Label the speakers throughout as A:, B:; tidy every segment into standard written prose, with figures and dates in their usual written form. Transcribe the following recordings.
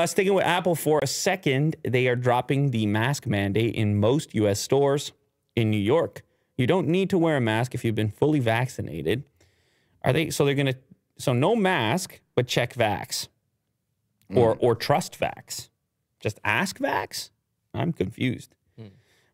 A: Sticking with Apple for a second, they are dropping the mask mandate in most U.S. stores. In New York, you don't need to wear a mask if you've been fully vaccinated. So no mask, but check vax. Or trust vax. Just ask vax? I'm confused.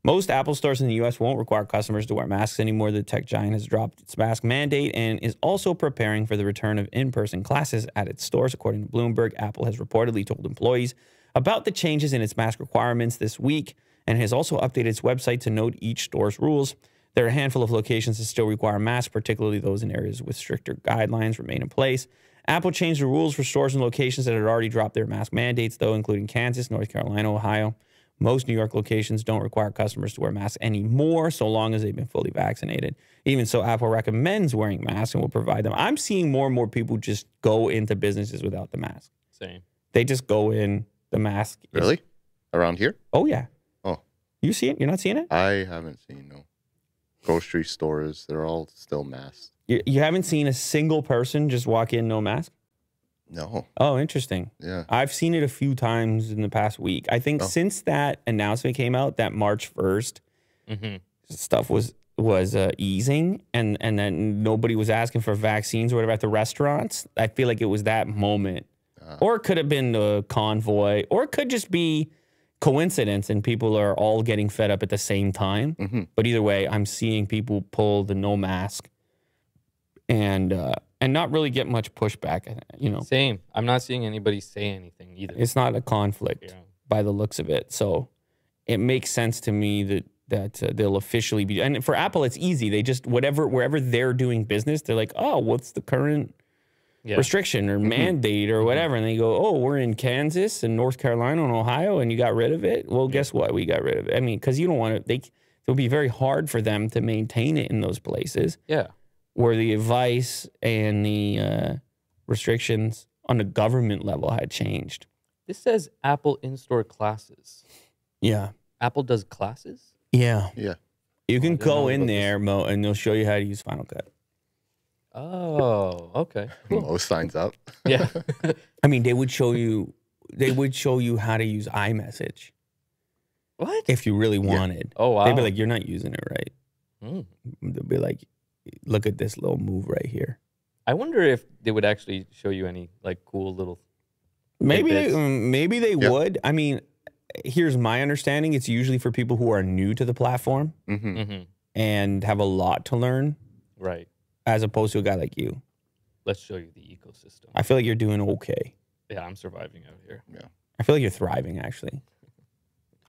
A: Most Apple stores in the U.S. won't require customers to wear masks anymore. The tech giant has dropped its mask mandate and is also preparing for the return of in-person classes at its stores. According to Bloomberg, Apple has reportedly told employees about the changes in its mask requirements this week and has also updated its website to note each store's rules. There are a handful of locations that still require masks, particularly those in areas with stricter guidelines remain in place. Apple changed the rules for stores and locations that had already dropped their mask mandates, though, including Kansas, North Carolina, Ohio. Most New York locations don't require customers to wear masks anymore, so long as they've been fully vaccinated. Even so, Apple recommends wearing masks and will provide them. I'm seeing more and more people just go into businesses without the mask.
B: Same.
A: They just go in, the mask.
C: Really? Around here?
A: Oh, yeah.
C: Oh.
A: You see it? You're not seeing it?
C: I haven't seen, no. Grocery stores, they're all still masked.
A: You haven't seen a single person just walk in no mask?
C: No.
A: Oh, interesting.
C: Yeah.
A: I've seen it a few times in the past week. I think since that announcement came out, that March 1st, stuff was easing, and then nobody was asking for vaccines or whatever at the restaurants. I feel like it was that moment. Or it could have been the convoy, or it could just be coincidence and people are all getting fed up at the same time. But either way, I'm seeing people pull the no mask and not really get much pushback, you know.
B: Same. I'm not seeing anybody say anything either.
A: It's not a conflict by the looks of it. So it makes sense to me that they'll officially be, and for Apple, it's easy. They just, wherever they're doing business, they're like, oh, what's the current restriction or mandate or whatever? And they go, oh, we're in Kansas and North Carolina and Ohio and you got rid of it. Well, guess what? We got rid of it. I mean, because you don't want to, it would be very hard for them to maintain it in those places.
B: Yeah.
A: Where the advice and the restrictions on the government level had changed.
B: This says Apple in-store classes.
A: Yeah.
B: Apple does classes?
A: Yeah.
C: Yeah.
A: You can go in there, Mo, and they'll show you how to use Final Cut.
B: Oh, okay. Cool.
C: Mo signs up.
B: Yeah.
A: I mean, they would show you how to use iMessage.
B: What?
A: If you really wanted.
B: Oh, wow.
A: They'd be like, you're not using it right. They'll be like, look at this little move right here.
B: I wonder if they would actually show you any like cool little.
A: Maybe they would. I mean, here's my understanding: it's usually for people who are new to the platform and have a lot to learn,
B: right?
A: As opposed to a guy like you.
B: Let's show you the ecosystem.
A: I feel like you're doing okay.
B: Yeah, I'm surviving out here.
C: Yeah,
A: I feel like you're thriving actually.